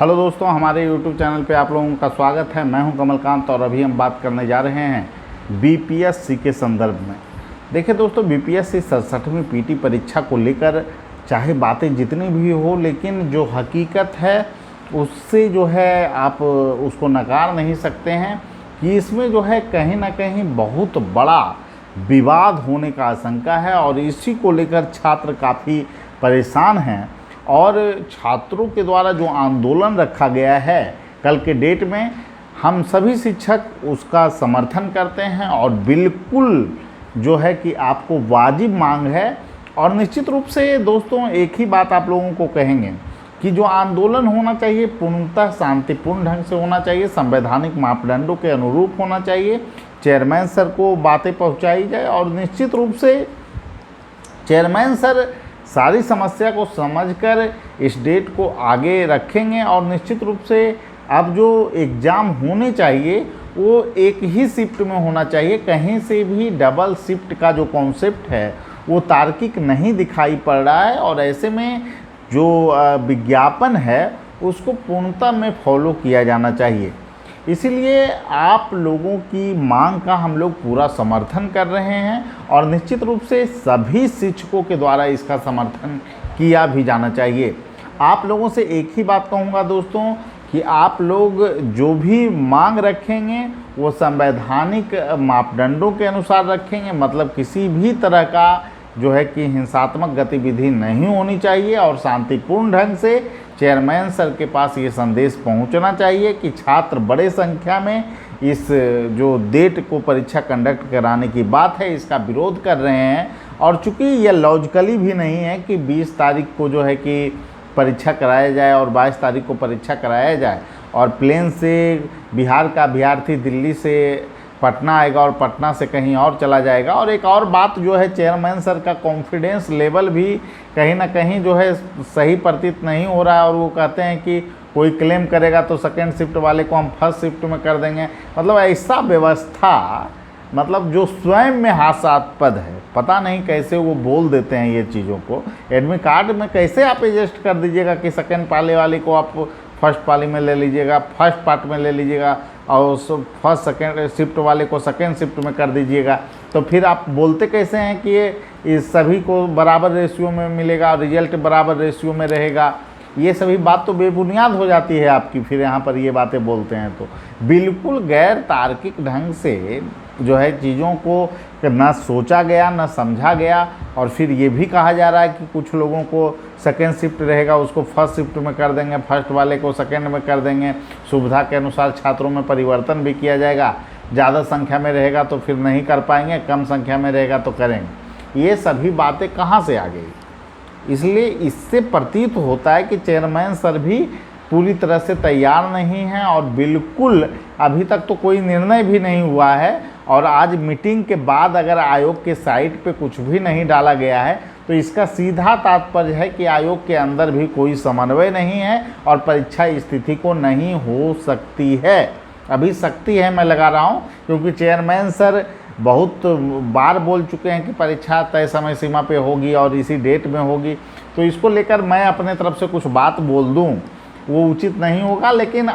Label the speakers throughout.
Speaker 1: Hello दोस्तों, हमारे YouTube channel पे आप लोगों का स्वागत है। मैं हूं कमलकांत और अभी हम बात करने जा रहे हैं बीपीएससी के संदर्भ में। देखिए दोस्तों, बीपीएससी 67वीं पीटी परीक्षा को लेकर चाहे बातें जितनी भी हो, लेकिन जो हकीकत है उससे जो है आप उसको नकार नहीं सकते हैं कि इसमें जो है कहीं ना कहीं बहुत बड़ा विवाद होने का आशंका है और इसी को लेकर छात्र काफ़ी परेशान हैं। और छात्रों के द्वारा जो आंदोलन रखा गया है कल के डेट में, हम सभी शिक्षक उसका समर्थन करते हैं और बिल्कुल जो है कि आपको वाजिब मांग है। और निश्चित रूप से दोस्तों एक ही बात आप लोगों को कहेंगे कि जो आंदोलन होना चाहिए पूर्णतः शांतिपूर्ण ढंग से होना चाहिए, संवैधानिक मापदंडों के अनुरूप होना चाहिए, चेयरमैन सर को बातें पहुंचाई जाए और निश्चित रूप से चेयरमैन सर सारी समस्या को समझकर इस डेट को आगे रखेंगे। और निश्चित रूप से अब जो एग्ज़ाम होने चाहिए वो एक ही शिफ्ट में होना चाहिए। कहीं से भी डबल शिफ्ट का जो कॉन्सेप्ट है वो तार्किक नहीं दिखाई पड़ रहा है और ऐसे में जो विज्ञापन है उसको पूर्णतः में फॉलो किया जाना चाहिए। इसीलिए आप लोगों की मांग का हम लोग पूरा समर्थन कर रहे हैं और निश्चित रूप से सभी शिक्षकों के द्वारा इसका समर्थन किया भी जाना चाहिए। आप लोगों से एक ही बात कहूँगा दोस्तों कि आप लोग जो भी मांग रखेंगे वो संवैधानिक मापदंडों के अनुसार रखेंगे, मतलब किसी भी तरह का जो है कि हिंसात्मक गतिविधि नहीं होनी चाहिए और शांतिपूर्ण ढंग से चेयरमैन सर के पास ये संदेश पहुंचना चाहिए कि छात्र बड़े संख्या में इस जो डेट को परीक्षा कंडक्ट कराने की बात है इसका विरोध कर रहे हैं। और चूंकि यह लॉजिकली भी नहीं है कि 20 तारीख को जो है कि परीक्षा कराया जाए और 22 तारीख को परीक्षा कराया जाए और प्लेन से बिहार का अभ्यर्थी दिल्ली से पटना आएगा और पटना से कहीं और चला जाएगा। और एक और बात जो है, चेयरमैन सर का कॉन्फिडेंस लेवल भी कहीं ना कहीं जो है सही प्रतीत नहीं हो रहा है और वो कहते हैं कि कोई क्लेम करेगा तो सेकेंड शिफ्ट वाले को हम फर्स्ट शिफ्ट में कर देंगे। मतलब ऐसा व्यवस्था, मतलब जो स्वयं में हास्यास्पद है। पता नहीं कैसे वो बोल देते हैं ये चीज़ों को। एडमिट कार्ड में कैसे आप एडजस्ट कर दीजिएगा कि सेकेंड पाली वाले को आप फर्स्ट पाली में ले लीजिएगा, फर्स्ट पार्ट में ले लीजिएगा और फर्स्ट सेकेंड शिफ्ट वाले को सेकेंड शिफ्ट में कर दीजिएगा। तो फिर आप बोलते कैसे हैं कि ये सभी को बराबर रेशियो में मिलेगा, रिजल्ट बराबर रेशियो में रहेगा। ये सभी बात तो बेबुनियाद हो जाती है आपकी, फिर यहाँ पर ये बातें बोलते हैं तो बिल्कुल गैर तार्किक ढंग से जो है चीज़ों को ना सोचा गया ना समझा गया। और फिर ये भी कहा जा रहा है कि कुछ लोगों को सेकेंड शिफ्ट रहेगा उसको फर्स्ट शिफ्ट में कर देंगे, फर्स्ट वाले को सेकेंड में कर देंगे। सुविधा के अनुसार छात्रों में परिवर्तन भी किया जाएगा। ज़्यादा संख्या में रहेगा तो फिर नहीं कर पाएंगे, कम संख्या में रहेगा तो करेंगे। ये सभी बातें कहाँ से आ गई? इसलिए इससे प्रतीत होता है कि चेयरमैन सर भी पूरी तरह से तैयार नहीं हैं और बिल्कुल अभी तक तो कोई निर्णय भी नहीं हुआ है। और आज मीटिंग के बाद अगर आयोग के साइट पे कुछ भी नहीं डाला गया है तो इसका सीधा तात्पर्य है कि आयोग के अंदर भी कोई समन्वय नहीं है और परीक्षा स्थिति को नहीं हो सकती है। अभी सकती है मैं लगा रहा हूँ, क्योंकि चेयरमैन सर बहुत बार बोल चुके हैं कि परीक्षा तय समय सीमा पे होगी और इसी डेट में होगी। तो इसको लेकर मैं अपने तरफ से कुछ बात बोल दूं वो उचित नहीं होगा, लेकिन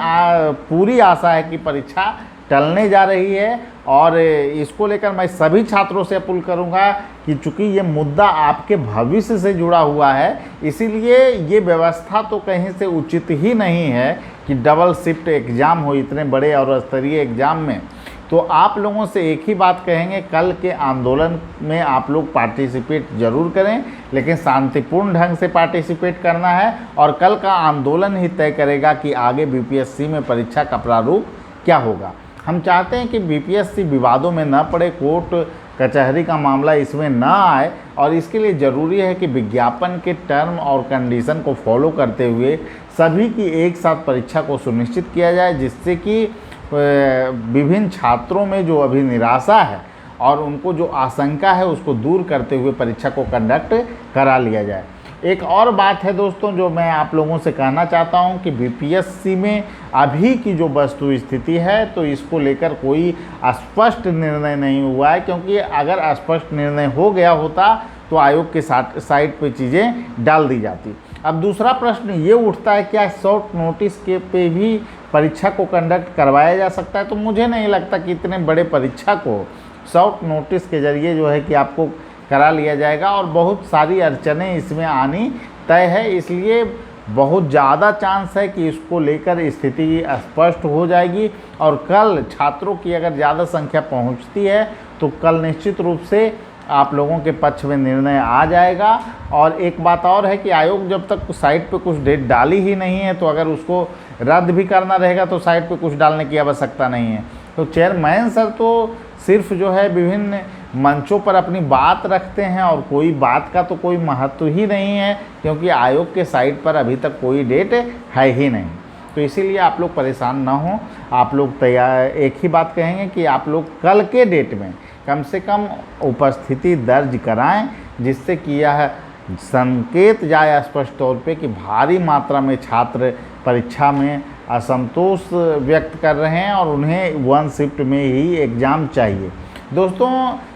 Speaker 1: पूरी आशा है कि परीक्षा टलने जा रही है। और इसको लेकर मैं सभी छात्रों से अपील करूंगा कि चूंकि ये मुद्दा आपके भविष्य से जुड़ा हुआ है, इसीलिए ये व्यवस्था तो कहीं से उचित ही नहीं है कि डबल शिफ्ट एग्ज़ाम हो इतने बड़े और स्तरीय एग्ज़ाम में। तो आप लोगों से एक ही बात कहेंगे, कल के आंदोलन में आप लोग पार्टिसिपेट ज़रूर करें, लेकिन शांतिपूर्ण ढंग से पार्टिसिपेट करना है। और कल का आंदोलन ही तय करेगा कि आगे बीपीएससी में परीक्षा का प्रारूप क्या होगा। हम चाहते हैं कि बीपीएससी विवादों में न पड़े, कोर्ट कचहरी का मामला इसमें न आए और इसके लिए ज़रूरी है कि विज्ञापन के टर्म और कंडीशन को फॉलो करते हुए सभी की एक साथ परीक्षा को सुनिश्चित किया जाए, जिससे कि विभिन्न छात्रों में जो अभी निराशा है और उनको जो आशंका है उसको दूर करते हुए परीक्षा को कंडक्ट करा लिया जाए। एक और बात है दोस्तों जो मैं आप लोगों से कहना चाहता हूं कि बीपीएससी में अभी की जो वस्तु स्थिति है तो इसको लेकर कोई स्पष्ट निर्णय नहीं हुआ है, क्योंकि अगर स्पष्ट निर्णय हो गया होता तो आयोग के साइट पे चीज़ें डाल दी जाती। अब दूसरा प्रश्न ये उठता है, क्या शॉर्ट नोटिस के पे भी परीक्षा को कंडक्ट करवाया जा सकता है? तो मुझे नहीं लगता कि इतने बड़े परीक्षा को शॉर्ट नोटिस के ज़रिए जो है कि आपको करा लिया जाएगा, और बहुत सारी अड़चनें इसमें आनी तय है। इसलिए बहुत ज़्यादा चांस है कि इसको लेकर स्थिति स्पष्ट हो जाएगी, और कल छात्रों की अगर ज़्यादा संख्या पहुंचती है तो कल निश्चित रूप से आप लोगों के पक्ष में निर्णय आ जाएगा। और एक बात और है कि आयोग जब तक साइट पे कुछ डेट डाली ही नहीं है, तो अगर उसको रद्द भी करना रहेगा तो साइट पे कुछ डालने की आवश्यकता नहीं है। तो चेयरमैन सर तो सिर्फ जो है विभिन्न मंचों पर अपनी बात रखते हैं, और कोई बात का तो कोई महत्व ही नहीं है, क्योंकि आयोग के साइट पर अभी तक कोई डेट है ही नहीं। तो इसीलिए आप लोग परेशान ना हो, आप लोग तैयार, एक ही बात कहेंगे कि आप लोग कल के डेट में कम से कम उपस्थिति दर्ज कराएं, जिससे कि यह संकेत जाए स्पष्ट तौर पे कि भारी मात्रा में छात्र परीक्षा में असंतोष व्यक्त कर रहे हैं और उन्हें वन शिफ्ट में ही एग्ज़ाम चाहिए। दोस्तों,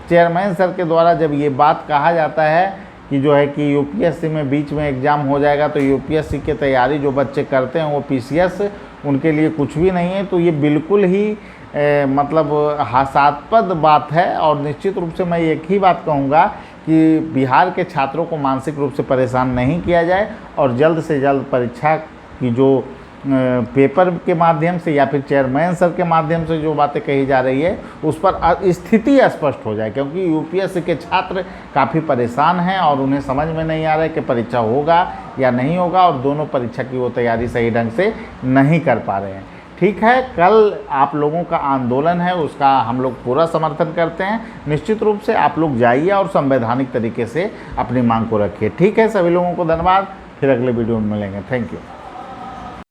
Speaker 1: चेयरमैन सर के द्वारा जब ये बात कहा जाता है कि जो है कि यूपीएससी में बीच में एग्ज़ाम हो जाएगा, तो यूपीएससी की तैयारी जो बच्चे करते हैं वो पीसीएस उनके लिए कुछ भी नहीं है, तो ये बिल्कुल ही मतलब हास्यास्पद बात है। और निश्चित रूप से मैं एक ही बात कहूँगा कि बिहार के छात्रों को मानसिक रूप से परेशान नहीं किया जाए, और जल्द से जल्द परीक्षा की जो पेपर के माध्यम से या फिर चेयरमैन सर के माध्यम से जो बातें कही जा रही है उस पर स्थिति स्पष्ट हो जाए, क्योंकि यूपीएससी के छात्र काफ़ी परेशान हैं और उन्हें समझ में नहीं आ रहा है कि परीक्षा होगा या नहीं होगा, और दोनों परीक्षा की वो तैयारी सही ढंग से नहीं कर पा रहे हैं। ठीक है, कल आप लोगों का आंदोलन है, उसका हम लोग पूरा समर्थन करते हैं। निश्चित रूप से आप लोग जाइए और संवैधानिक तरीके से अपनी मांग को रखिए। ठीक है, सभी लोगों को धन्यवाद। फिर अगले वीडियो में मिलेंगे। Thank you.